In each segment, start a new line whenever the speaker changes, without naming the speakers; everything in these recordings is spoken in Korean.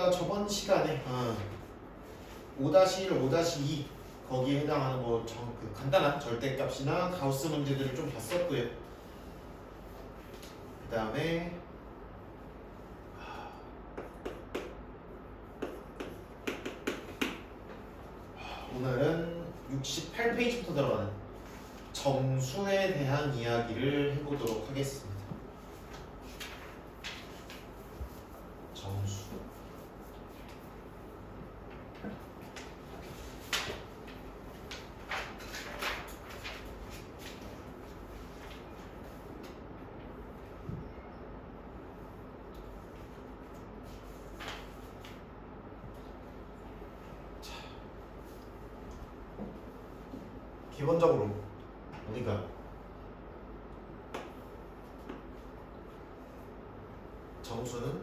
우리가 저번 시간에 5-1, 5-2 거기에 해당하는 그 간단한 절대값이나 가우스 문제들을 좀 봤었고요. 그 다음에 오늘은 68페이지부터 들어가는 정수에 대한 이야기를 해보도록 하겠습니다. 정수. 기본적으로 우리가 정수는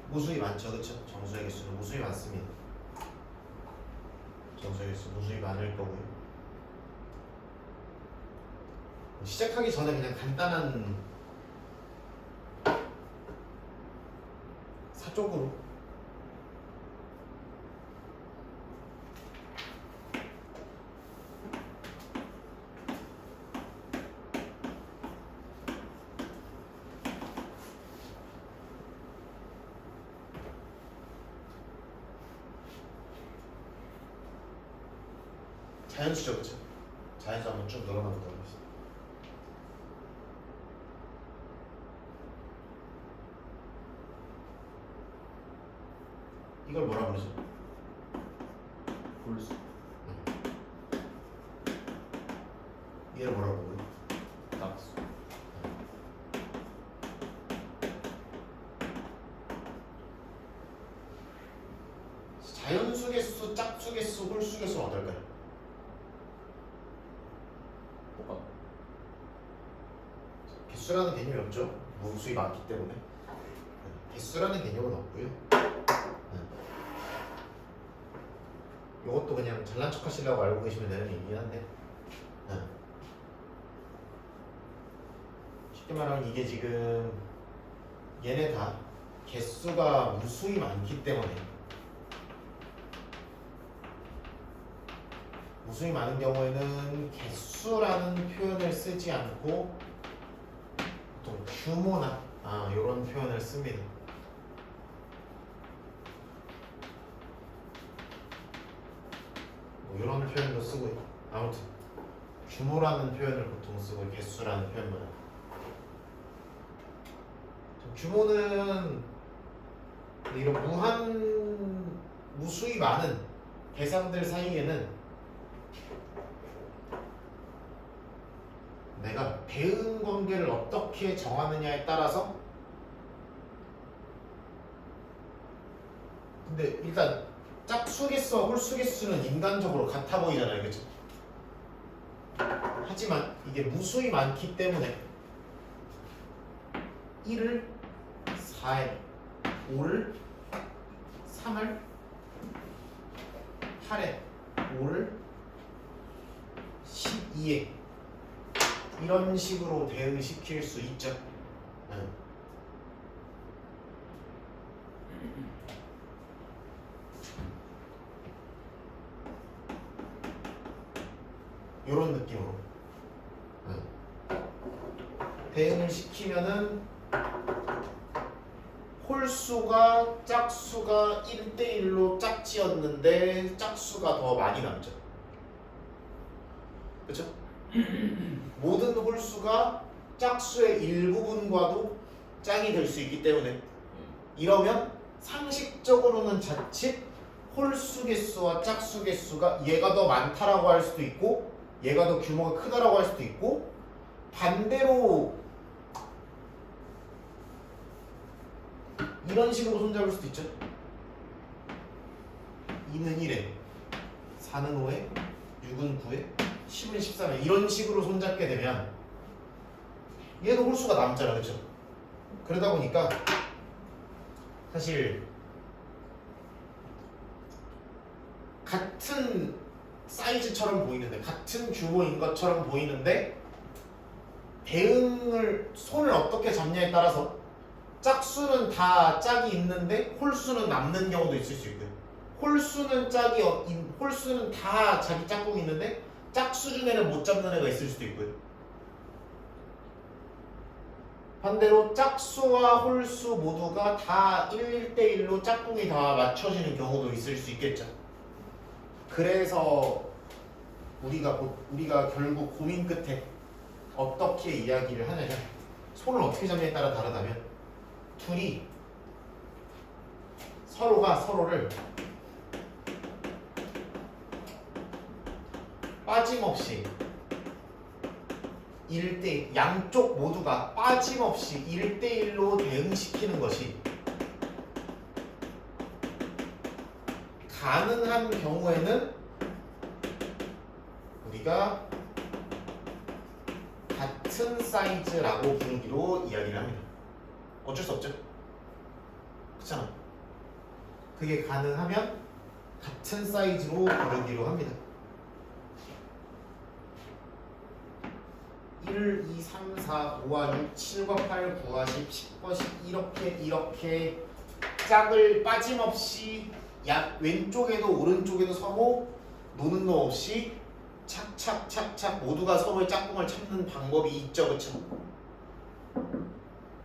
무수히 많죠, 그렇죠? 정수의 개수는 무수히 많습니다. 정수의 개수 무수히 많을 거고요. 시작하기 전에 그냥 간단한 사쪽으로 자연수죠, 그쵸? 자연수 한번 쭉 늘어나 보도록 하겠습니다. 이걸 뭐라 그러죠?
홀수.
얘를 뭐라고 부르죠?
낙수.
자연수 개수, 짝수 개수, 홀수 개수는 어떨까요?
똑같.
개수라는 개념이 없죠. 무수히 많기 때문에 개수라는 개념은 없고요. 이것도 그냥 잘난 척 하시려고 알고 계시면 되는 얘기긴 한데 쉽게 말하면 이게 지금 얘네 다 개수가 무수히 많기 때문에 무수히 많은 경우에는 개수라는 표현을 쓰지 않고 보통 규모나 이런 표현을 씁니다. 이런 표현도 쓰고요. 아무튼 규모라는 표현을 보통 쓰고 개수라는 표현만. 규모는 이런 무수히 많은 대상들 사이에는 내가 대응 관계를 어떻게 정하느냐에 따라서 근데 일단 짝수 개수와 홀수 개수는 인간적으로 같아 보이잖아요, 그렇죠? 하지만 이게 무수히 많기 때문에 1을 4에 5를 3을 8에 5를 12에 이런 식으로 대응시킬 수 있죠. 이런 느낌으로 대응을 시키면은 홀수가 짝수가 1대1로 짝지었는데 짝수가 더 많이 남죠. 그렇죠? 모든 홀수가 짝수의 일부분과도 짝이 될 수 있기 때문에 이러면 상식적으로는 자칫 홀수 개수와 짝수 개수가 얘가 더 많다라고 할 수도 있고 얘가 더 규모가 크다라고 할 수도 있고 반대로 이런 식으로 손잡을 수도 있죠. 2는 1에 4는 5에 6은 9에 10은 13에 이런 식으로 손잡게 되면 얘도 홀수가 남잖아, 그렇죠? 그러다 보니까 사실 같은 사이즈처럼 보이는데 같은 규모인 것처럼 보이는데 대응을 손을 어떻게 잡냐에 따라서 짝수는 다 짝이 있는데 홀수는 남는 경우도 있을 수 있고요. 홀수는 홀수는 다 자기 짝꿍이 있는데 짝수 중에는 못 잡는 애가 있을 수도 있고요. 반대로 짝수와 홀수 모두가 다 1:1로 짝꿍이 다 맞춰지는 경우도 있을 수 있겠죠. 그래서 우리가 결국 고민 끝에 어떻게 이야기를 하느냐, 손을 어떻게 잡냐에 따라 다르다면 둘이 서로가 서로를 빠짐없이 양쪽 모두가 빠짐없이 1:1로 대응시키는 것이 가능한 경우에는 우리가 같은 사이즈라고 부르기로 이야기를 합니다. 어쩔 수 없죠. 그렇잖아. 그게 가능하면 같은 사이즈로 부르기로 합니다. 1, 2, 3, 4, 5와 6, 7과 8, 9와 10, 10과 10 이렇게 짝을 빠짐없이 왼쪽에도 오른쪽에도 서고 노는 놈 없이 착착착착 모두가 서로의 짝꿍을 찾는 방법이 있죠. 그쵸?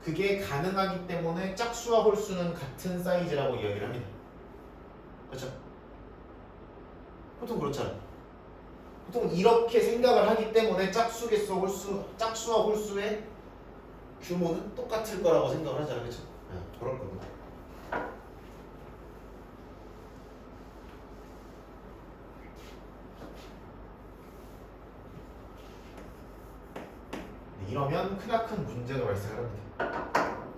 그게 가능하기 때문에 짝수와 홀수는 같은 사이즈라고 이야기를 합니다. 그렇죠? 보통 그렇잖아요. 보통 이렇게 생각을 하기 때문에 짝수와 홀수의 규모는 똑같을 거라고 생각을 하잖아요. 그렇죠? 네, 그럴 겁니다. 이러면 크나큰 문제가 발생합니다.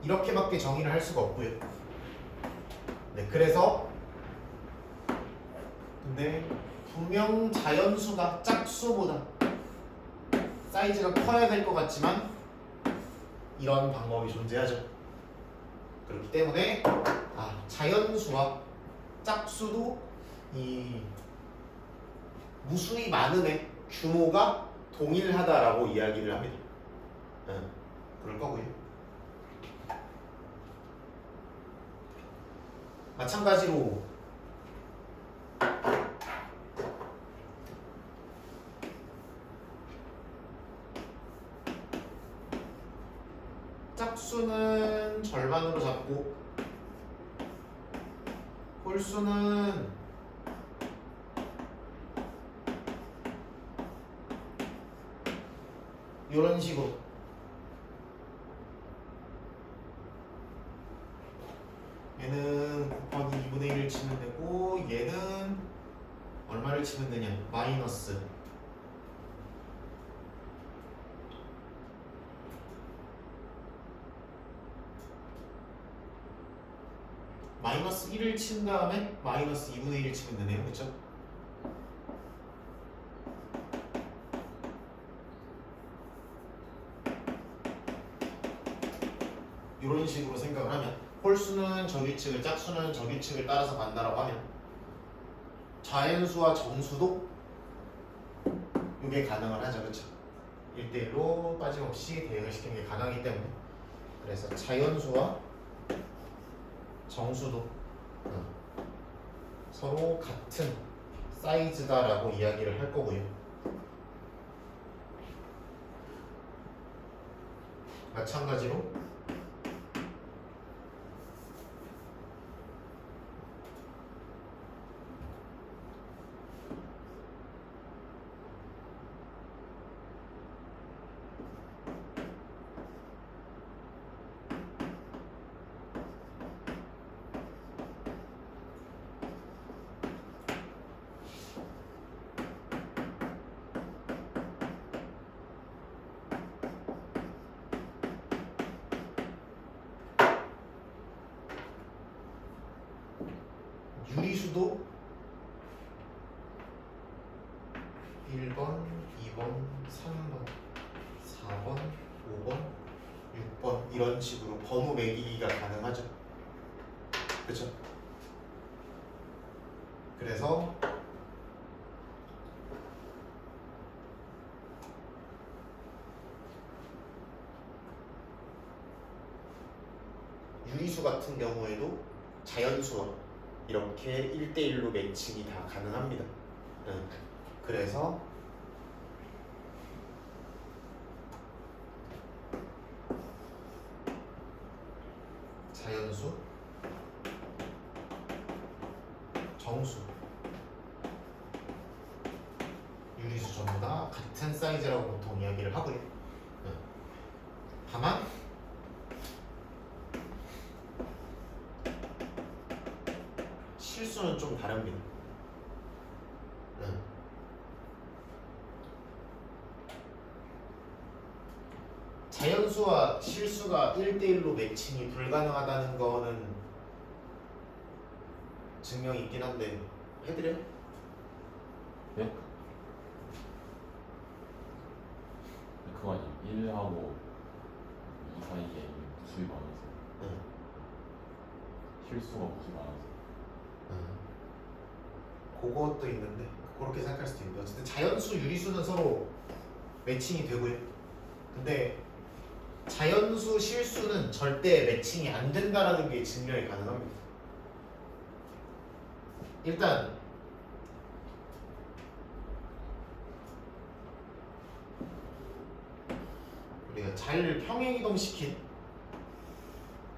이렇게밖에 정의를 할 수가 없고요. 네, 그래서 근데 분명 자연수가 짝수보다 사이즈가 커야 될 것 같지만 이런 방법이 존재하죠. 그렇기 때문에 자연수와 짝수도 이 무수히 많은 애 규모가 동일하다라고 이야기를 합니다. 그럴 거고요. 마찬가지로 짝수는 절반으로 잡고 홀수는 이런 식으로 얘는 곱하기 2분의 1을 치면 되고 얘는 얼마를 치면 되냐? 마이너스 1을 친 다음에 마이너스 2분의 1을 치면 되네요. 그렇죠? 이런 식으로 생각을 하면 홀수는 저 규칙을, 짝수는 저 규칙을 따라서 간다라고 하면 자연수와 정수도 이게 가능을 하죠. 그렇죠? 1:1로 빠짐없이 대응을 시키는 게 가능하기 때문에 그래서 자연수와 정수도 서로 같은 사이즈다라고 이야기를 할 거고요. 마찬가지로 유리수도 1번, 2번, 3번, 4번, 5번, 6번 이런 식으로 번호 매기기가 가능하죠. 그렇죠? 그래서 자연수 같은 경우에도 자연수와 이렇게 1대1로 매칭이 다 가능합니다. 그래서 자연수, 정수, 유리수 전부 다 같은 사이즈라고 보통 이야기를 하고요. 다만 실수는 좀 다릅니다. 자연수와 실수가 1대1로 매칭이 불가능하다는 거는 증명이 있긴 한데 해드려요?
네? 그거 아니에요. 1하고 2 사이에 무수히 많아서 실수가 무수히 많아서
그것도 있는데 그렇게 생각할 수도 있는데 어쨌든 자연수, 유리수는 서로 매칭이 되고요. 근데 자연수, 실수는 절대 매칭이 안 된다라는 게 증명이 가능합니다. 일단 우리가 잘 평행이동시킨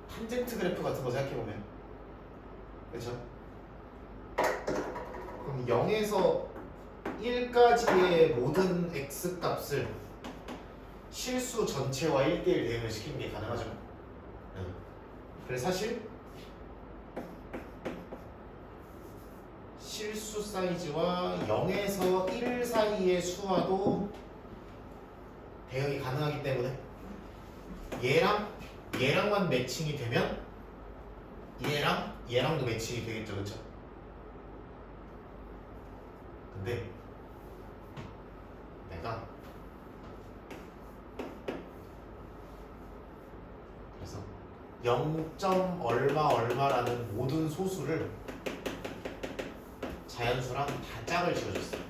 탄젠트 그래프 같은 거 생각해보면 그렇죠? 그럼 0에서 1까지의 모든 x 값을 실수 전체와 1대1 대응을 시키는 게 가능하죠. 그래서 사실 실수 사이즈와 0에서 1 사이의 수와도 대응이 가능하기 때문에 얘랑만 매칭이 되면 얘랑도 매칭이 되겠죠, 그렇죠? 근데 내가 그래서 0. 얼마라는 모든 소수를 자연수랑 다 짝을 지어줬어요.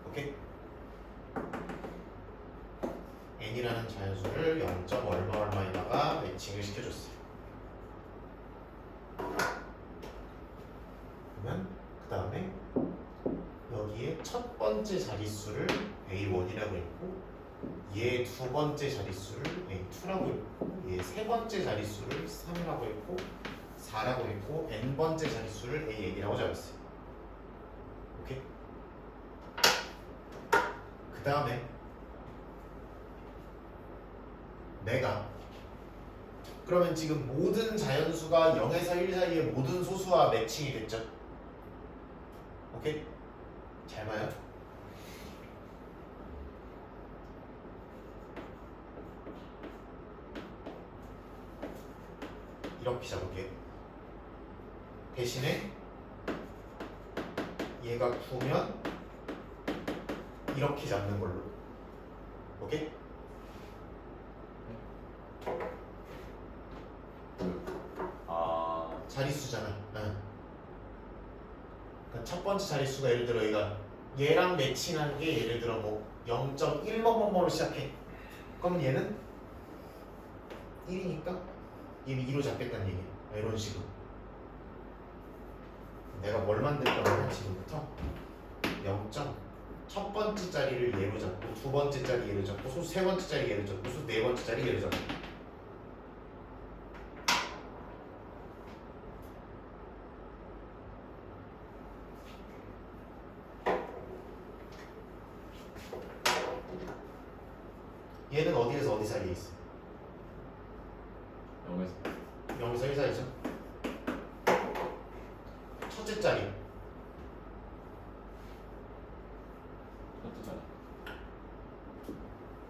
오케이? n이라는 자연수를 0. 얼마에다가 매칭을 시켜줬어요. 그러면 그 다음에 여기에 첫 번째 자릿수를 a1이라고 했고 얘 두 번째 자릿수를 a2라고 했고 얘 세 번째 자릿수를 3이라고 했고 4라고 했고 n 번째 자릿수를 a1이라고 잡았어요. 오케이? 그 다음에 내가 그러면 지금 모든 자연수가 0에서 1 사이의 모든 소수와 매칭이 됐죠? 오케이? 잘 봐요. 이렇게 잡을게요. 대신에 얘가 9면 이렇게 잡는 걸로. 오케이? 자릿수잖아. 그러니까 첫 번째 자릿수가 예를 들어 얘랑 매칭하는 게 예를 들어 뭐 0.1뭐뭐뭐로 시작해. 그럼 얘는 1이니까 얘는 2로 잡겠다는 얘기야. 이런 식으로. 내가 뭘 만들 거냐면 지금부터 0. 첫 번째 자리를 얘로 잡고 두 번째 자리 얘로 잡고 소 세 번째 자리 얘로 잡고 소 네 번째 자리 얘로 잡고 얘는 어디에서 어디 사이에 있어? 0에서 1 사이죠? 첫째 자리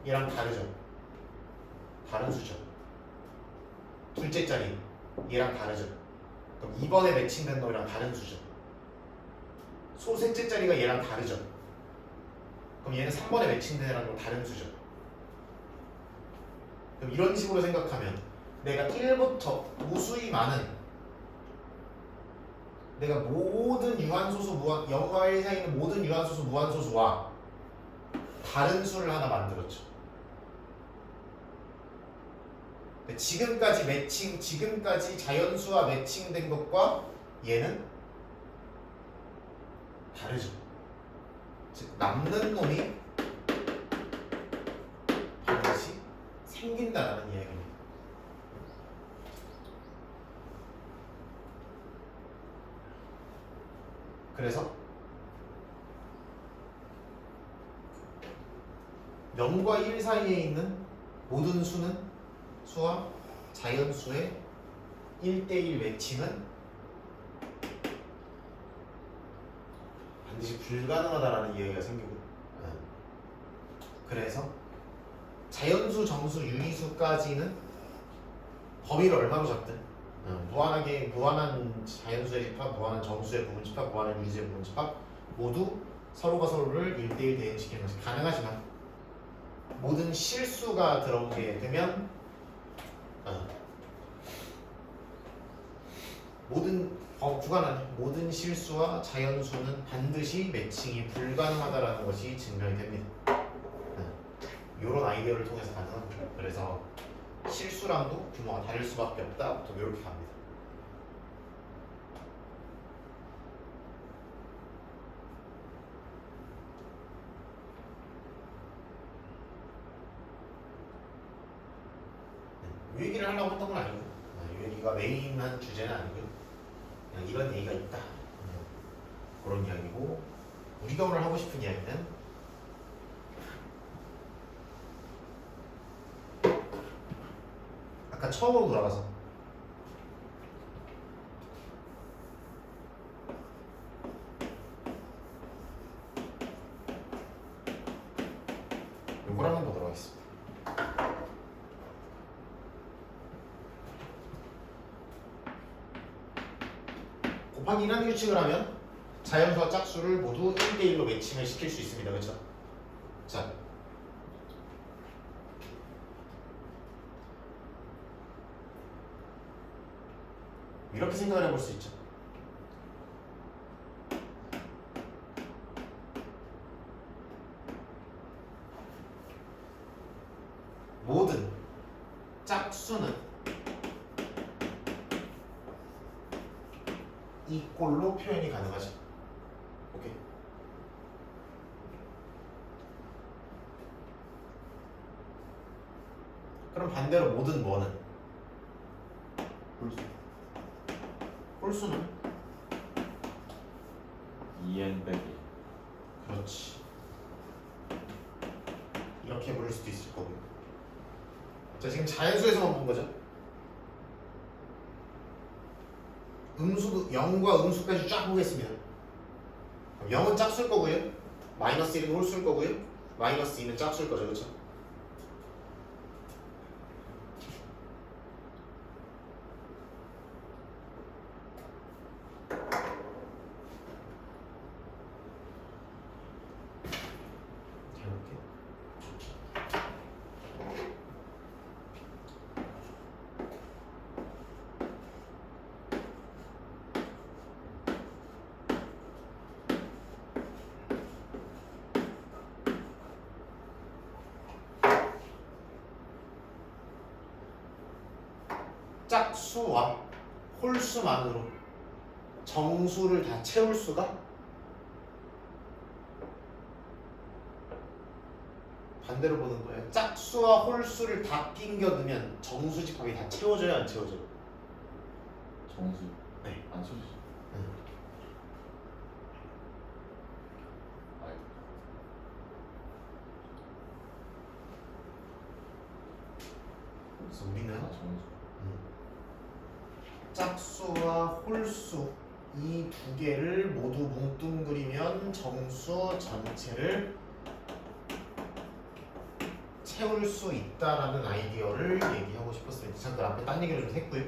얘랑 다르죠? 다른 수죠. 둘째 자리 얘랑 다르죠? 그럼 이번에 매칭된 놈이랑 다른 수죠. 소 셋째 자리가 얘랑 다르죠? 그럼 얘는 3번에 매칭된 애랑 좀 다른 수죠. 그럼 이런 식으로 생각하면 내가 1부터 무수히 많은 내가 모든 유한소수 0과 1 사이에 있는 모든 유한소수 무한소수와 다른 수를 하나 만들었죠. 지금까지 매칭, 지금까지 자연수와 매칭된 것과 얘는 다르죠. 즉 남는 놈이 반드시 생긴다라는 이야기입니다. 그래서 0과 1 사이에 있는 모든 수와 자연수의 1대1 매칭은 반드시 불가능하다라는 이야기가 생기고, 그래서 자연수, 정수, 유리수까지는 범위를 얼마로 잡든 무한한 자연수의 집합, 무한한 정수의 부분 집합, 무한한 유리수의 부분 집합 모두 서로가 서로를 1대1 대응시키는 것이 가능하지만 모든 실수가 들어오게 되면 구간한 모든 실수와 자연수는 반드시 매칭이 불가능하다라는 것이 증명이 됩니다. 이런 아이디어를 통해서 가능한 거죠. 그래서 실수랑도 규모가 다를 수밖에 없다. 또 이렇게 갑니다. 이 얘기를 하려고 했던 건 아니고, 이 얘기가 메인한 주제는 아니고요. 그냥 이런 얘기가 있다. 그런 이야기고, 우리가 오늘 하고 싶은 이야기는 아까 처음으로 돌아가서 요걸 한번 보도록 하겠습니다. 곱하기 1하는 규칙을 하면 자연수와 짝수를 모두 1대1로 매칭을 시킬 수 있습니다. 그렇죠? 자, 이렇게 생각을 해볼 수 있죠. 모든 짝수는 이 꼴로 표현이 가능하죠. 오케이. 그럼 반대로 모든 뭐는
홀수
홀수는
2n 빼기
그렇지. 이렇게 부를 수도 있을 거고요. 자, 지금 자연수에서만 본 거죠. 0과 음수까지 쫙 보겠습니다. 0은 짝수일 거고요. 마이너스 1은 홀수일 거고요. 마이너스 2는 짝수일 거죠. 그렇죠? 자, 이렇게. 짝수와 홀수만으로 정수를 다 채울 수가 반대로 보는 거예요. 짝수와 홀수를 다 낑겨 넣으면 정수 집합이 다 채워져야 안 채워져요?
정수
네.
안 쳐주죠. 아이고
그래서 우리는
정수
짝수와 홀수 이 두 개를 모두 뭉뚱그리면 정수 전체를 채울 수 있다라는 아이디어를 얘기하고 싶었습니다. 잠깐 앞에 딴 얘기를 좀 했고요.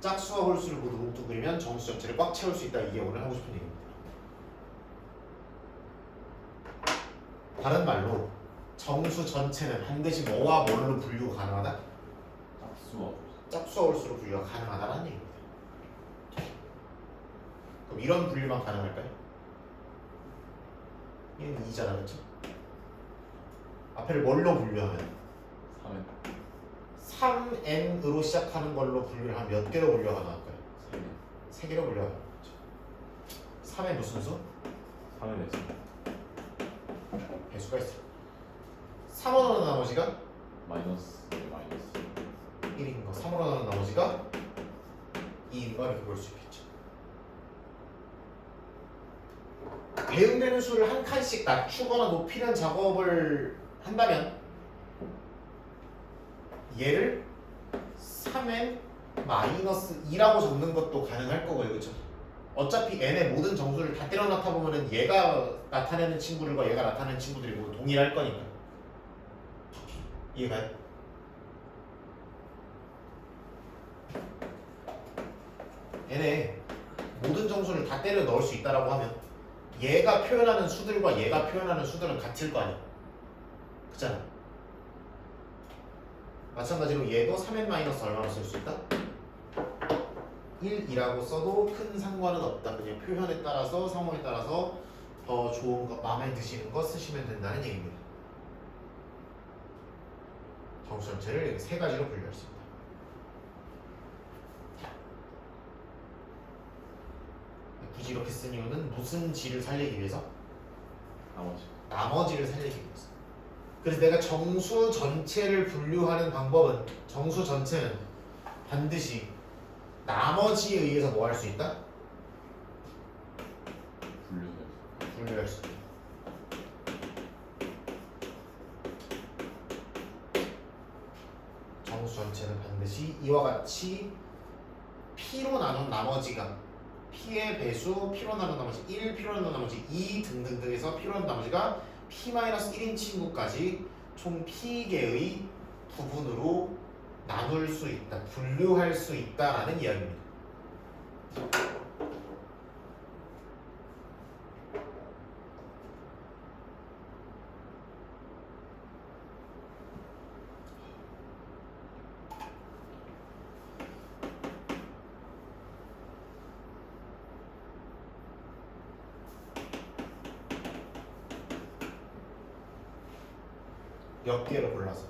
짝수와 홀수를 모두 뭉뚱그리면 정수 전체를 꽉 채울 수 있다. 이게 오늘 하고 싶은 얘기입니다. 다른 말로 정수 전체는 반드시 뭐와 뭘로 분류가 가능하다?
짝수와
짝수와 홀수로 분류가 가능하다는 얘기입니다. 그럼 이런 분류만 가능할까요? 얘는 2잖아, 그렇죠? 앞에를 뭘로 분류하면?
3n
3n으로 시작하는 걸로 분류를 하면 몇 개로 분류가 가능할까요? 3개로 분류가 가능하죠. 3의 무슨 수?
3의 배수.
배수가 있어요. 3으로 나눈 나머지가
마이너스 마이너스.
1인 거, 3으로 나눈 나머지가 2인 거 이렇게 볼 수 있겠죠. 대응되는 수를 한 칸씩 낮추거나 높이는 작업을 한다면 얘를 3n 마이너스 2라고 적는 것도 가능할 거고요. 그렇죠? 어차피 n의 모든 정수를 다 때려 넣다 보면은 얘가 나타내는 친구들과 얘가 나타내는 친구들이 모두 동일할 거니까. 이해가요? n의 모든 정수를 다 때려 넣을 수 있다라고 하면 얘가 표현하는 수들과 얘가 표현하는 수들은 같을 거 아니야. 그잖아. 마찬가지로 얘도 3n 마이너스 얼마나 쓸 수 있다? 1이라고 써도 큰 상관은 없다. 그냥 표현에 따라서 상황에 따라서 더 좋은 거, 마음에 드시는 거 쓰시면 된다는 얘기입니다. 정수 전체를 이렇게 세 가지로 분류할 수 있다. 굳이 이렇게 쓴 이유는 무슨 지를 살리기 위해서? 나머지를 살리기 위해서. 그래서 내가 정수 전체를 분류하는 방법은 정수 전체는 반드시 나머지에 의해서 뭐 할 수 있다? 분류할 수 있다. 정수 전체는 반드시 이와 같이 P로 나눈 나머지가 P의 배수, P로 나눈 나머지 1, P로 나눈 나머지 2 등등등 해서 P로 나눈 나머지가 P-1인 친구까지 총 P개의 부분으로 나눌 수 있다, 분류할 수 있다라는 이야기입니다. 몇 개를 골라서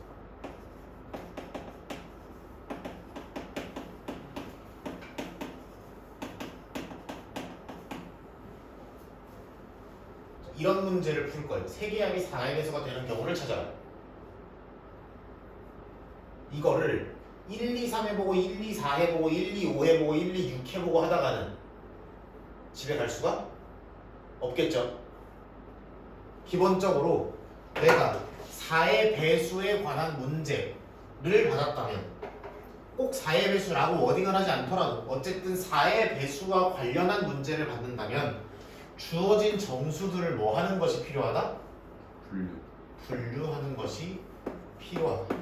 이런 문제를 풀 거예요. 세개합이 4의 배수가 되는 경우를 찾아라. 이거를 1, 2, 3 해보고 1, 2, 4 해보고 1, 2, 5 해보고 1, 2, 6 해보고 하다가는 집에 갈 수가 없겠죠. 기본적으로 내가 4의 배수에 관한 문제를 받았다면 꼭 4의 배수라고 워딩을 하지 않더라도 어쨌든 4의 배수와 관련한 문제를 받는다면 주어진 정수들을 뭐 하는 것이 필요하다? 분류하는 것이 필요하다.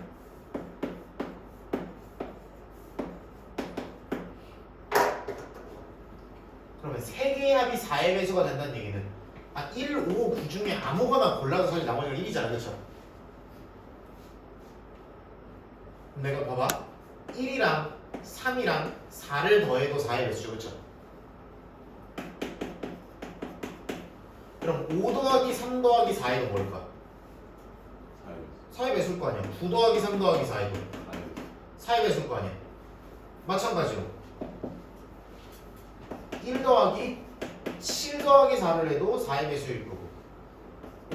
그러면 3개의 합이 4의 배수가 된다는 얘기는 1, 5, 9 중에 아무거나 골라도 사실 나머지가 1이잖아. 그렇죠? 내가 봐봐 1이랑 3이랑 4를 더해도 4의 배수죠. 그렇죠? 그럼 5 더하기 3 더하기 4해도 뭘까? 4의 배수일 거 아니야. 9 더하기 3 더하기 4해도 4의 배수일 거 아니야. 마찬가지로 1 더하기 7 더하기 4를 해도 4의 배수일 거고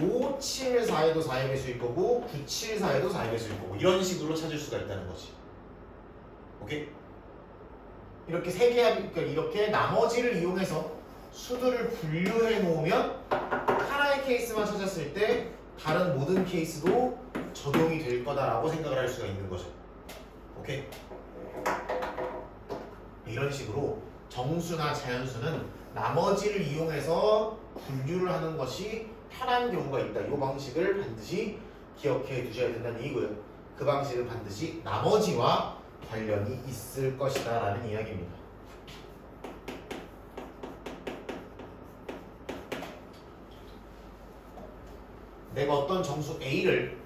5, 7, 4에도 4의 배수일 거고 9, 7, 4에도 4의 배수일 거고 이런 식으로 찾을 수가 있다는 거지. 오케이? 이렇게 세 개 합이 그러니까 이렇게 나머지를 이용해서 수들을 분류해 놓으면 하나의 케이스만 찾았을 때 다른 모든 케이스도 적용이 될 거다라고 생각을 할 수가 있는 거죠. 오케이? 이런 식으로 정수나 자연수는 나머지를 이용해서 분류를 하는 것이 편한 경우가 있다. 이 방식을 반드시 기억해 두셔야 된다는 얘기고요. 그 방식은 반드시 나머지와 관련이 있을 것이다 라는 이야기입니다. 내가 어떤 정수 A를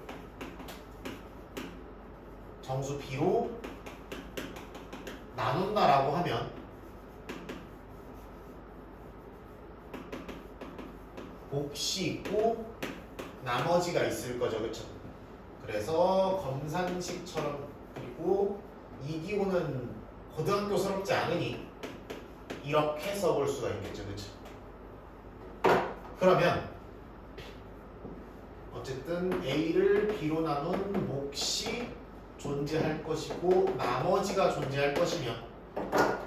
정수 B로 나눈다라고 하면 몫이 있고 나머지가 있을 거죠. 그렇죠? 그래서 검산식처럼 있고 이 기호는 고등학교스럽지 않으니 이렇게 써볼 수가 있겠죠, 그렇죠? 그러면 어쨌든 A를 B로 나눈 몫이 존재할 것이고 나머지가 존재할 것이며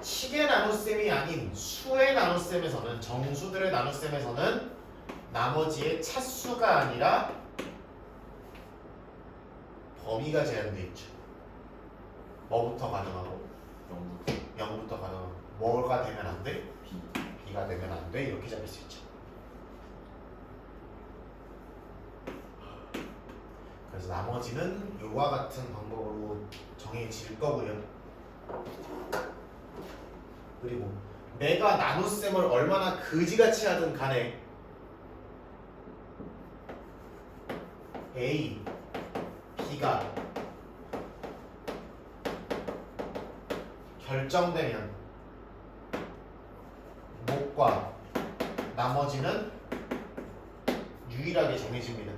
식의 나눗셈이 아닌 수의 나눗셈에서는 정수들의 나눗셈에서는 나머지의 차수가 아니라 범위가 제한되어 있죠. 뭐부터 가능하고 0부터 가능하고 뭐가 되면 안 돼? B가 되면 안 돼. 이렇게 잡을 수 있죠. 그래서 나머지는 이와 같은 방법으로 정해질 거고요. 그리고 내가 나눗셈을 얼마나 그지같이 하든 간에 A, B가 결정되면 몫과 나머지는 유일하게 정해집니다.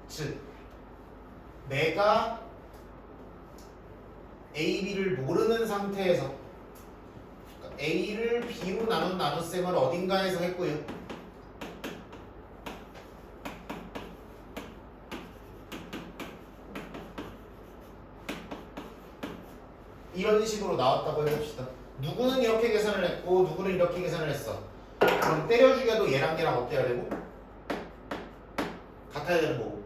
즉 내가 A, B를 모르는 상태에서 A를 B로 나눈 나눗셈을 어딘가에서 했고요. 이런 식으로 나왔다고 해봅시다. 누구는 이렇게 계산을 했고 누구는 이렇게 계산을 했어. 그럼 때려주기도 얘랑 얘랑 어때야 되고? 같아야 되는 거고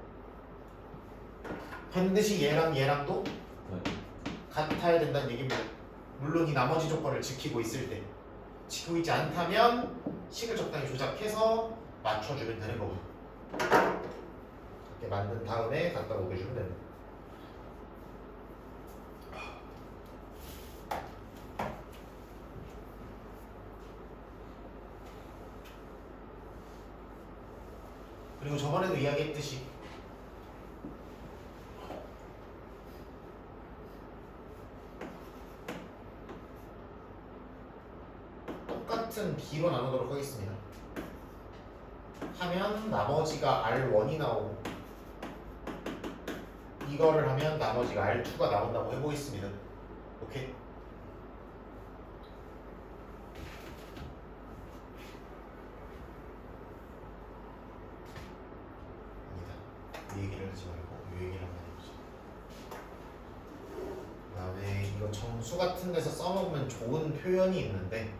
반드시 얘랑 얘랑도 같아야 된다는 얘기입니다. 물론 이 나머지 조건을 지키고 있을 때 지키고 있지 않다면 식을 적당히 조작해서 맞춰주면 되는 거고요. 이렇게 만든 다음에 갖다 녹여주면 됩니다. 그리고 저번에도 이야기했듯이 똑같은 B로 나누도록 하겠습니다. 하면 나머지가 R1이 나오고 이거를 하면 나머지가 R2가 나온다고 해보겠습니다. 오케이? 이 얘기를 하지 말고 이 얘기를 한번 해보자. 그 다음에 이거 정수 같은 데서 써먹으면 좋은 표현이 있는데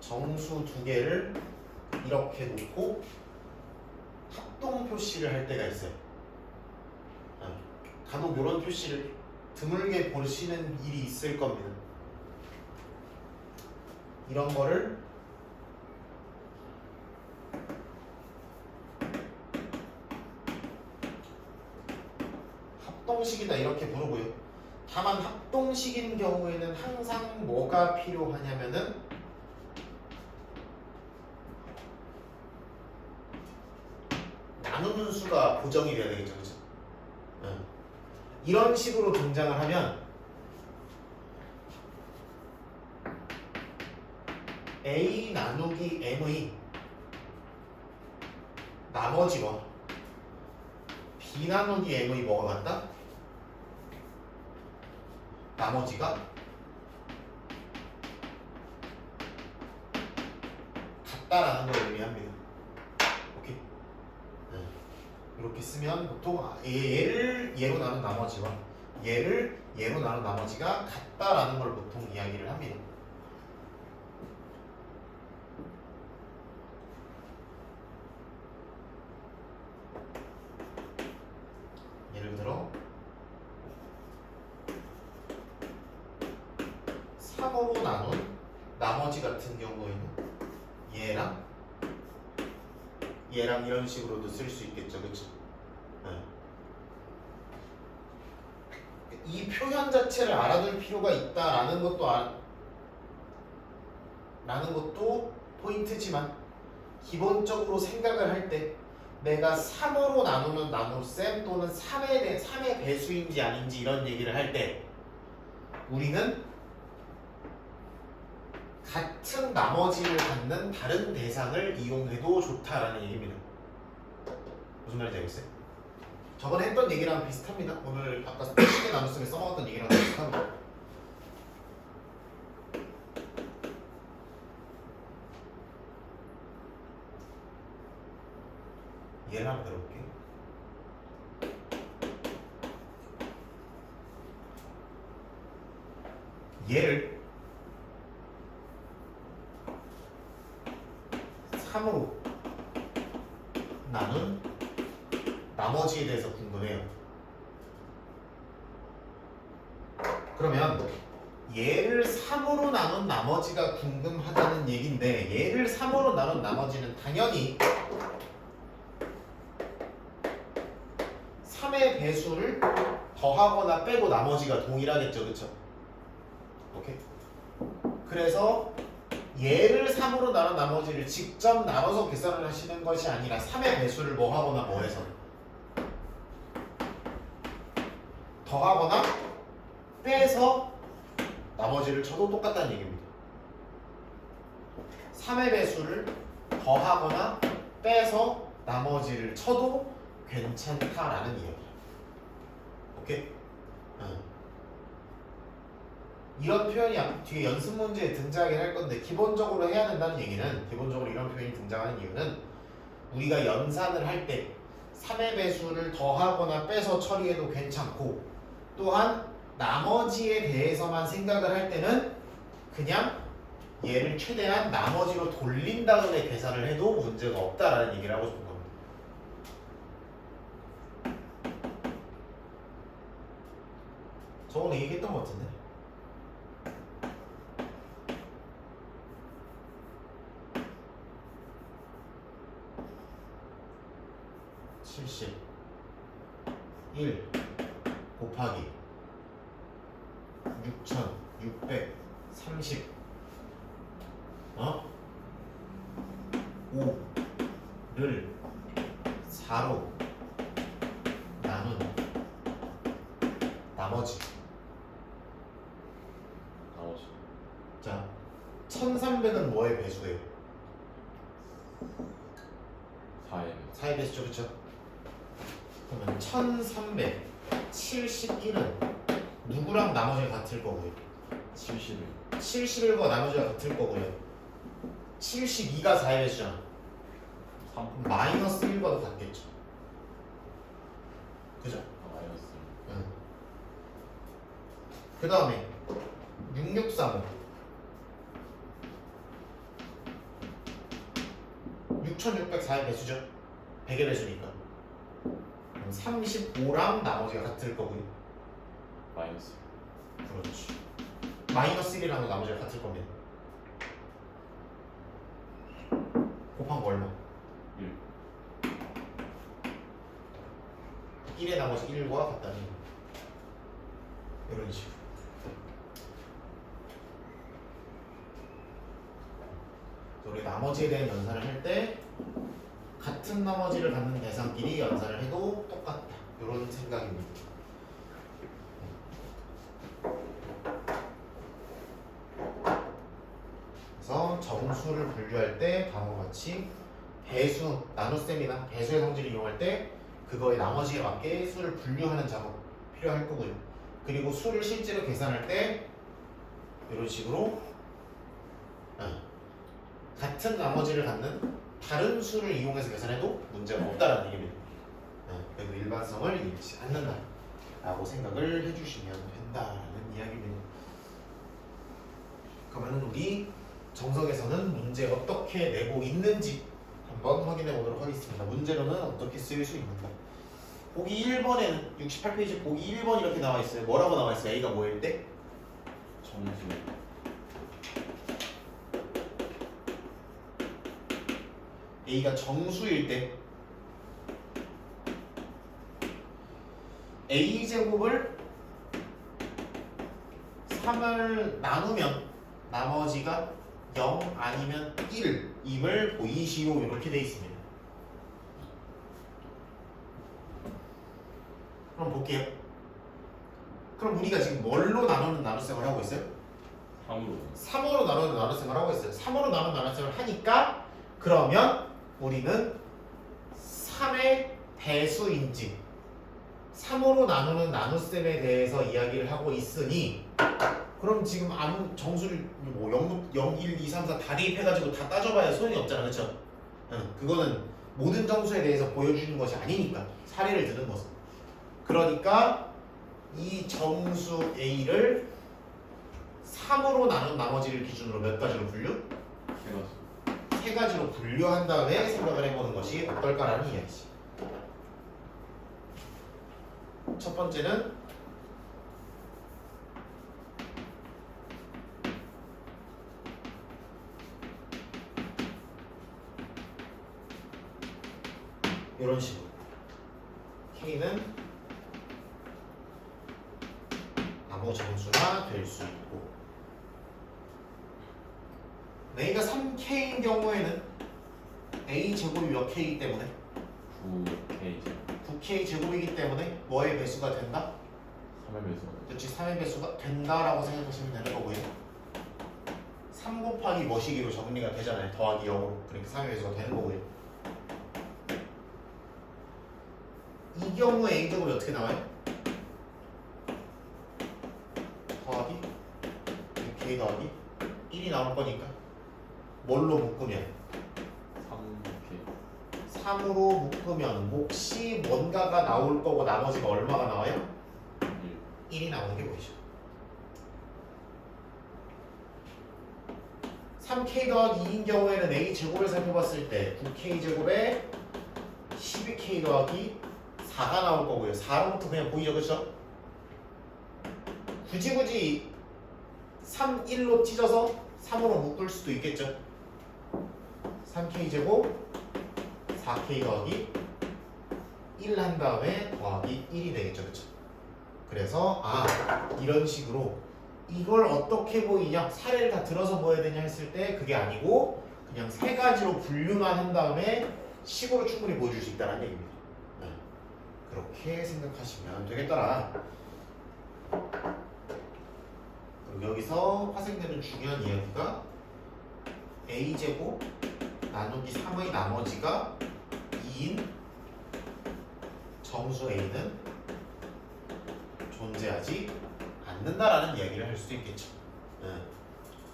정수 두 개를 이렇게 놓고 합동 표시를 할 때가 있어요. 간혹 이런 표시를 드물게 보시는 일이 있을 겁니다. 이런 거를 합동식이다 이렇게 부르고요. 다만 합동식인 경우에는 항상 뭐가 필요하냐면은 나누는 수가 고정이 돼야 되겠죠, 그렇죠? 이런 식으로 등장을 하면 A 나누기 M의 나머지와 B 나누기 M의 뭐가 같다? 나머지가 같다라는 걸 의미합니다. 오케이? 이렇게 쓰면 보통 얘를 얘로 나눈 나머지와 얘를 얘로 나눈 나머지가 같다라는 걸 보통 이야기를 합니다. 예를 들어 3으로 나눈 나머지 같은 경우에는 얘랑 이런 식으로도 쓸 수 있겠죠, 그렇죠? 이 표현 자체를 알아둘 필요가 있다라는 것도 포인트지만 기본적으로 생각을 할 때 내가 3으로 나누는 나눗셈 또는 3의 배수인지 아닌지 이런 얘기를 할 때 우리는 같은 나머지를 갖는 다른 대상을 이용해도 좋다라는 얘기입니다. 무슨 말인지 알겠어요? 저번에 했던 얘기랑 비슷합니다. 오늘 아까 시계 나눗셈에 써먹었던 얘기랑 비슷합니다. 얘를 한번 들어볼게요. 얘를 3으로 나눈 나머지에 대해서 궁금해요. 그러면 얘를 3으로 나눈 나머지가 궁금하다는 얘긴데, 얘를 3으로 나눈 나머지는 당연히 3의 배수를 더하거나 빼고 나머지가 동일하겠죠, 그쵸? 오케이. 그래서 얘를 3으로 나눈 나머지를 직접 나눠서 계산을 하시는 것이 아니라 3의 배수를 뭐 하거나 뭐 해서 더하거나 빼서 나머지를 쳐도 똑같다는 얘기입니다. 3의 배수를 더하거나 빼서 나머지를 쳐도 괜찮다라는 이야기야. 오케이? 이런 표현이 뒤에 연습 문제에 등장하긴 할 건데, 기본적으로 해야 된다는 얘기는, 기본적으로 이런 표현이 등장하는 이유는 우리가 연산을 할 때 3의 배수를 더하거나 빼서 처리해도 괜찮고, 또한 나머지에 대해서만 생각을 할 때는 그냥 얘를 최대한 나머지로 돌린 다음에 계산을 해도 문제가 없다라는 얘기를 하고 싶은 겁니다. 저번에 얘기했던 것 같은데? (71) 곱하기 6630 5를 4로 나눈 나머지. 자, 1300은 뭐의 배수예요? 4의 배수죠, 그쵸? 그러면 1371은 누구랑 나머지가 같을 거고요? 71과 나머지가 같을 거고요. 72가 4의 배수잖아. 마이너스 1과도 같겠죠. 그죠? 응. 그 다음에 6635 6604의 배수죠. 100의 배수니까 35랑 나머지가 같을 거고요.
마이너스.
그렇지. 마이너스 1이랑 나머지가 같을 겁니다. 곱한 거 얼마? 1의 나머지 1과 같다는 이런 식으로. 우리 나머지에 대한 연산을 할 때 같은 나머지를 갖는 대상끼리 연산을 해도 똑같다, 이런 생각입니다. 그래서 정수를 분류할 때 다음과 같이 배수, 나눗셈이나 배수의 성질을 이용할 때 그거의 나머지에 맞게 수를 분류하는 작업 필요할 거고요. 그리고 수를 실제로 계산할 때 이런 식으로 같은 나머지를 갖는 다른 수를 이용해서 계산해도 문제가 없다는 얘기입니다. 그리고 일반성을 잃지 않는다 라고 생각을 해주시면 된다는 이야기입니다. 그러면 우리 정석에서는 문제 어떻게 내고 있는지 한번 확인해 보도록 하겠습니다. 문제로는 어떻게 쓰일 수 있는가. 보기 1번에는 68페이지 보기 1번 이렇게 나와 있어요. 뭐라고 나와 있어요? A가 뭐일 때?
정수.
A가 정수일 때 A제곱을 3을 나누면 나머지가 0 아니면 1임을 보이시오, 이렇게 돼 있습니다. 그럼 볼게요. 그럼 우리가 지금 뭘로 나누는 나눗셈을 하고 있어요?
3으로
3으로 나누는 나눗셈을 하고 있어요. 3으로 나누는 나눗셈을 하니까 그러면 우리는 3의 배수인지 3으로 나누는 나눗셈에 대해서 이야기를 하고 있으니 그럼 지금 아무 정수를 뭐 0, 1, 2, 3, 4 다 대입해가지고 다 따져봐야 소용이 없잖아, 그렇죠? 그거는 모든 정수에 대해서 보여주는 것이 아니니까 사례를 드는 것은. 그러니까 이 정수 A를 3으로 나눈 나머지를 기준으로 몇 가지로 분류?
해가지고
세 가지로 분류한 다음에 생각을 해보는 것이 어떨까라는 이야기지. 첫 번째는 이런 식으로 K는 아무 정수나 될 수 있고 A가 3K인 경우에는 A 제곱이 몇 K이기 때문에
9K
9K 제곱이기 때문에 뭐의 배수가 된다?
3의 배수가
그렇지 3의 배수가 된다라고 생각하시면 되는 거고요. 3 곱하기 뭐시기로 정리가 되잖아요. 더하기 0으로. 그러니까 3의 배수가 되는 거고요. 이 경우에 A 제곱이 어떻게 나와요? 더하기 6K 더하기 1이 나올 거니까 뭘로 묶으면
3K
3으로 묶으면 몫이 뭔가가 나올 거고 나머지가 얼마가 나와요? 1이 나오는 게 보이죠. 3K 더하기 2인 경우에는 A 제곱을 살펴봤을 때 9K 제곱에 12K 더하기 4가 나올 거고요. 4로부터 그냥 보이죠, 그렇죠? 굳이 3, 1로 찢어서 3으로 묶을 수도 있겠죠. 3K 제곱 4K 더하기 1 한 다음에 더하기 1이 되겠죠, 그렇죠? 그래서 이런 식으로 이걸 어떻게 보이냐 사례를 다 들어서 뭐 해야 되냐 했을 때 그게 아니고 그냥 세 가지로 분류만 한 다음에 식으로 충분히 보여줄 수 있다는 얘기입니다. 네. 그렇게 생각하시면 되겠더라. 그리고 여기서 파생되는 중요한 이야기가 A제곱 나누기 3의 나머지가 2인 정수 A는 존재하지 않는다라는 이야기를 할 수 있겠죠.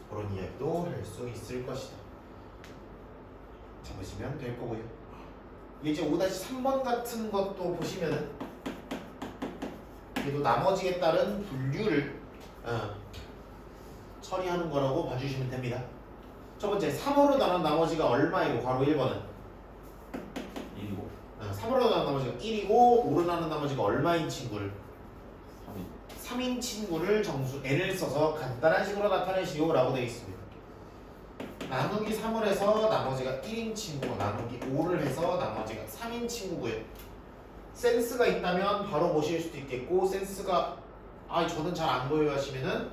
그런 이야기도 할 수 있을 것이다. 잡으시면 될 거고요. 이제 5-3번 같은 것도 보시면은 그래도 나머지에 따른 분류를 처리하는 거라고 봐주시면 됩니다. 첫 번째 3으로 나눈 나머지가 얼마이고 괄호 1번은
1이고
3으로 나눈 나머지가 1이고 5로 나눈 나머지가 얼마인 친구를 3인 친구를 정수 n을 써서 간단한 식으로 나타내시오 라고 되어 있습니다. 나누기 3을 해서 나머지가 1인 친구, 나누기 5를 해서 나머지가 3인 친구고요. 센스가 있다면 바로 보실 수도 있겠고 센스가 저는 잘 안 보여요 하시면은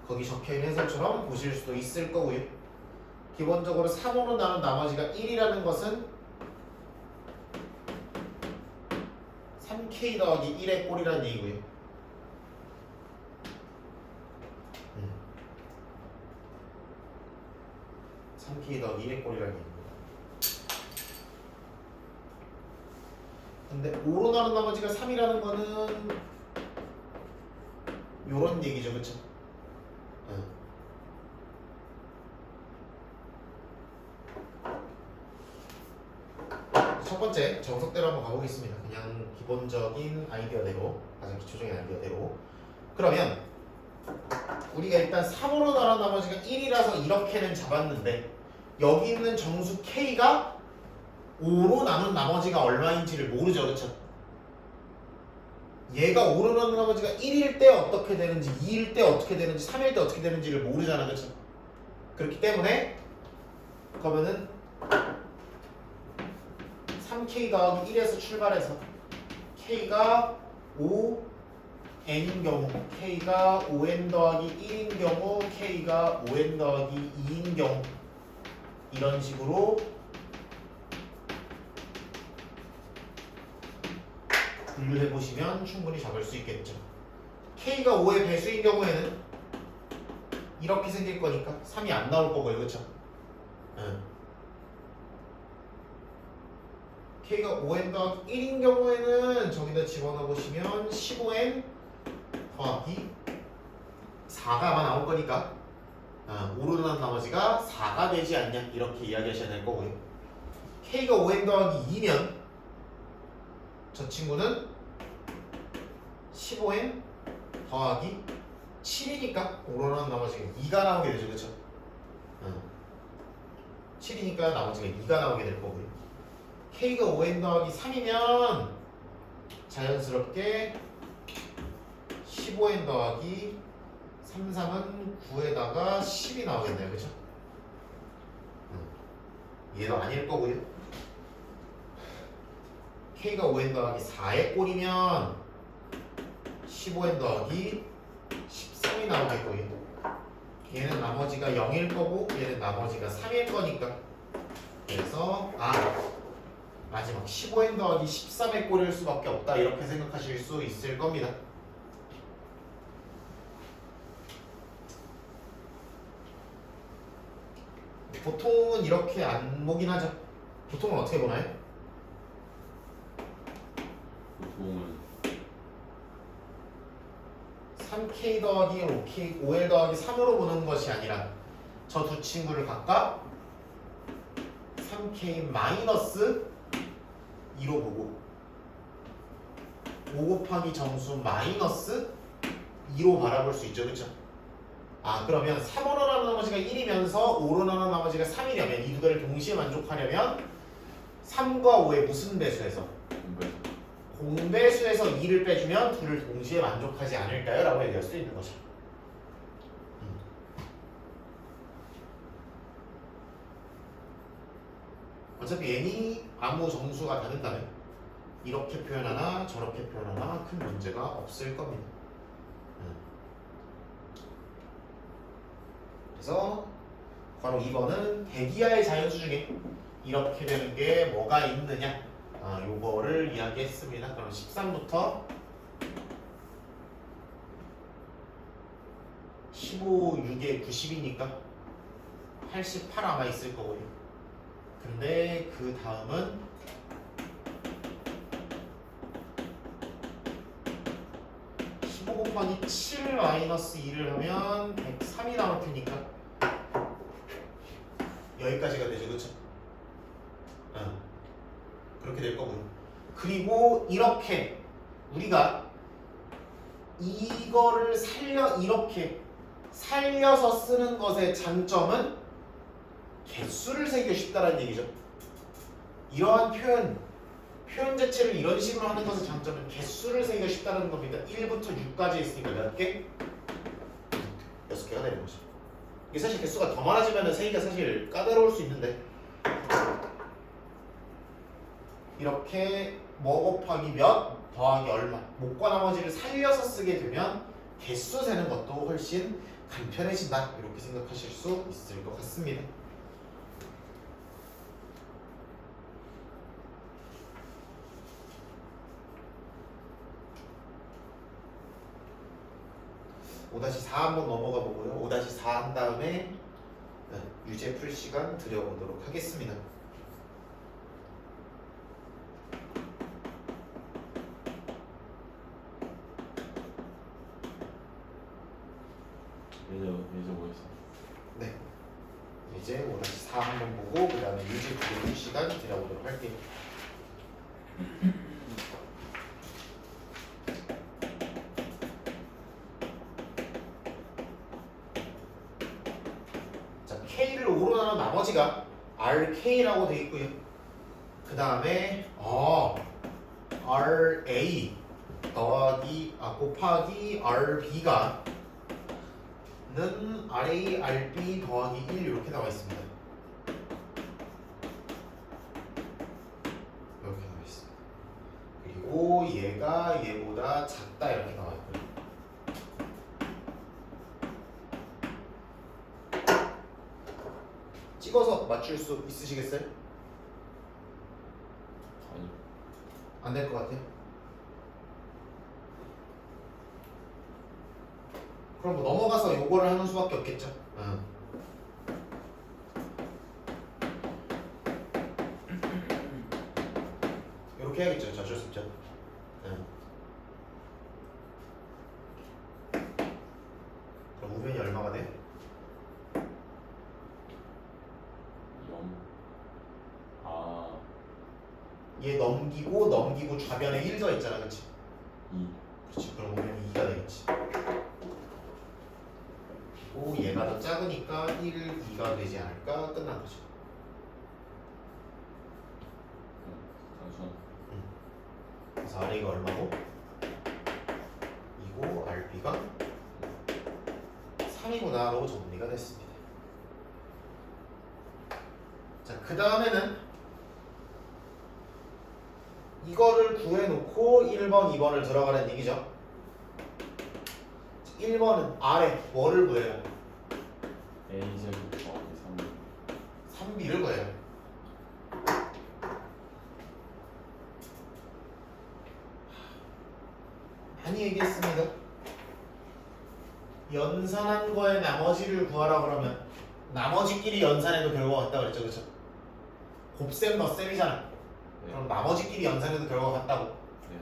거기 적혀있는 해설처럼 보실 수도 있을 거고요. 기본적으로 3으로 나눈 나머지가 1이라는 것은 3K 더하기 1의 꼴이라는 얘기고요. 3K 더하기 1의 꼴이라는 얘기입니다. 근데 5로 나눈 나머지가 3이라는 거는 요런 얘기죠, 그쵸? 첫 번째 정석대로 한번 가보겠습니다. 그냥 기본적인 아이디어대로, 가장 기초적인 아이디어대로. 그러면 우리가 일단 3으로 나눈 나머지가 1이라서 이렇게는 잡았는데 여기 있는 정수 K가 5로 나눈 나머지가 얼마인지를 모르죠, 그렇죠? 얘가 5로 나눈 나머지가 1일 때 어떻게 되는지 2일 때 어떻게 되는지 3일 때 어떻게 되는지를 모르잖아, 그렇죠? 그렇기 때문에 그러면은 3K 더하기 1에서 출발해서 K가 5N인 경우 K가 5N 더하기 1인 경우 K가 5N 더하기 2인 경우 이런 식으로 분류해 보시면 충분히 잡을 수 있겠죠. K가 5의 배수인 경우에는 이렇게 생길 거니까 3이 안 나올 거고요. 그쵸? 응. K가 5n 더하기 1인 경우에는 저기다 집어넣어 보시면 15n 더하기 4가 아마 나올 거니까 오르는 나머지가 4가 되지 않냐 이렇게 이야기하셔야 될 거고요. K가 5n 더하기 2면 저 친구는 15n 더하기 7이니까 오르는 나머지가 2가 나오게 되죠. 그쵸? 7이니까 나머지가 2가 나오게 될 거고요. K가 5n 더하기 3이면 자연스럽게 15n 더하기 3은 9에다가 10이 나오겠네요. 그쵸? 얘도 아닐 거고요. K가 5n 더하기 4의 꼴이면 15n 더하기 13이 나오겠고요. 얘는 나머지가 0일 거고 얘는 나머지가 3일 거니까 그래서 마지막 15n 더하기 13의 꼴일 수밖에 없다 이렇게 생각하실 수 있을 겁니다. 보통은 이렇게 안 보긴 하죠. 보통은 어떻게 보나요?
보통은
3K 더하기 5L 더하기 3으로 보는 것이 아니라 저 두 친구를 각각 3K 마이너스 2로 보고 5 곱하기 정수 마이너스 2로 바라볼 수 있죠. 그쵸? 그러면 3으로 나눈 나머지가 1이면서 5로 나눈 나머지가 3이려면 이 두 개를 동시에 만족하려면 3과 5의 무슨 배수에서? 공배수에서 2를 빼주면 둘을 동시에 만족하지 않을까요? 라고 얘기할 수 있는 거죠. 어차피 n이 아무 정수가 다른다면 이렇게 표현하나 저렇게 표현하나 큰 문제가 없을 겁니다. 그래서 바로 2번은 대기하의 자연수 중에 이렇게 되는 게 뭐가 있느냐 요거를 이야기했습니다. 그럼 13부터 15, 6에 90이니까 88 아마 있을 거고요. 근데 그 다음은 15 곱하기 7 마이너스 2를 하면 103이 나올 테니까 여기까지가 되죠. 그쵸? 그렇게 될 거고요. 그리고 이렇게 우리가 이거를 이렇게 살려서 쓰는 것의 장점은 개수를 세기가 쉽다는 얘기죠. 이러한 표현 자체를 이런 식으로 하는 것의 장점은 개수를 세기가 쉽다는 겁니다. 1부터 6까지 있으니까 몇 개? 6개가 되는 거죠. 이게 사실 개수가 더 많아지면 세기가 사실 까다로울 수 있는데 이렇게 뭐 곱하기 몇 더하기 얼마 목과 나머지를 살려서 쓰게 되면 개수 세는 것도 훨씬 간편해진다 이렇게 생각하실 수 있을 것 같습니다. (5-4) 한번 넘어가 보고요. 5-4 한 다음에 유제 풀 시간 드려보도록 하겠습니다.
예저 뭐였어?
네. 이제 5-4 한번 보고 그 다음에 유제 풀 시간 드려보도록 할게요. K를 5로 나눈 나머지가 RK라고 되어 있고요. 그 다음에 RA 곱하기 RB가 는 RA, RB 더하기 1 이렇게 나와 있습니다. 이렇게 나와 있습니다. 그리고 얘가 얘보다 작다 이렇게 나와 있고요. 찍어서 맞출 수 있으시겠어요?
아니.
안 될 것 같아요. 그럼 뭐 넘어가서 요거를 하는 수밖에 없겠죠. 이렇게 해야겠죠. 자, 어쩔 수 없죠. 그럼 우변이 얼마가 돼?
0. 아,
얘 넘기고 좌변에 1 더했잖아, 그렇지?
2.
그렇지. 그럼 우변이 2가 되겠지. 오, 얘가 더 작으니까 1, 2가 되지 않을까? 끝난 거죠.
단순.
그래서 RA가 얼마고? 이고 RB가 3이구나로 정리가 됐습니다. 자, 그 다음에는 이거를 구해놓고 1번, 2번을 들어가는 얘기죠. 1번은 아래 뭐를 구해요?
A제곱 더하기 3.
3B를 구해요. 많이 얘기했습니다. 연산한 거에 나머지를 구하라 그러면 나머지끼리 연산해도 결과가 같다 그랬죠, 그렇죠? 곱셈 덧셈이잖아.
네.
그럼 나머지끼리 연산해도 결과가 같다고.
네.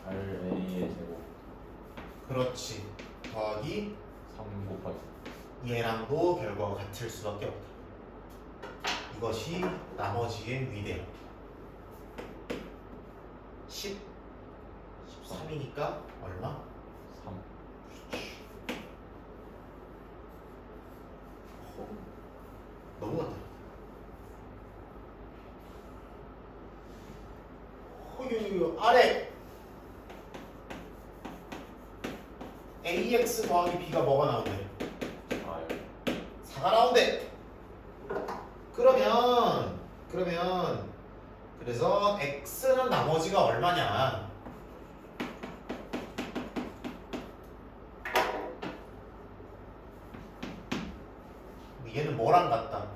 RA의 제곱
그렇지. 더하기
3 곱하기
얘랑도 결과가 같을 수밖에 없다. 이것이 나머지의 위대함. 13이니까 얼마?
3.
너무 같다. 아래 AX 더하기 B가 뭐가 나오네?
4요.
4가 나온대. 그러면 그래서 X는 나머지가 얼마냐? 얘는 뭐랑 같다?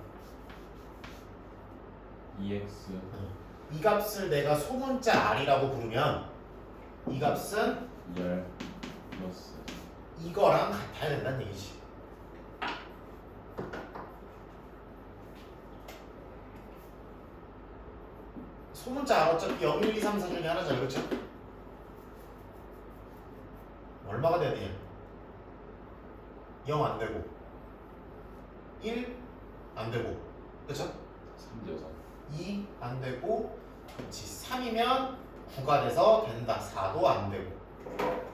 2x
이 값을 내가 소문자 R이라고 부르면 이 값은
2r 플러스
이거랑 같아야 된다는 얘기지. 소문자 R 어차피 0, 1, 2, 3, 4 중에 하나잖아, 그렇죠? 얼마가 돼야 되냐? 0 안 되고 1 안 되고, 그렇죠?
3 여섯
2 안 되고, 그렇지. 3이면 9가 돼서 된다. 4도 안 되고.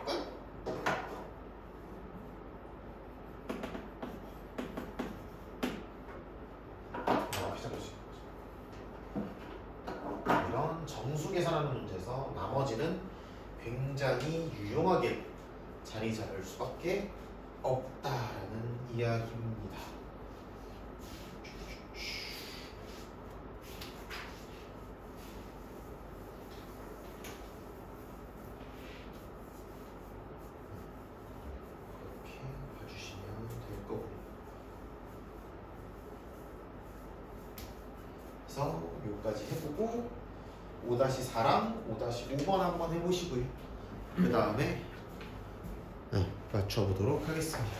끝. 이런 정수 계산하는 문제에서 나머지는 굉장히 유용하게 자리 잡을 수밖에 없다라는 이야기입니다. 이렇게 봐주시면 될 거고요. 그래서 여기까지 해보고 5-4랑 5-5번 한번 해보시고요. 그 다음에 맞춰보도록 하겠습니다.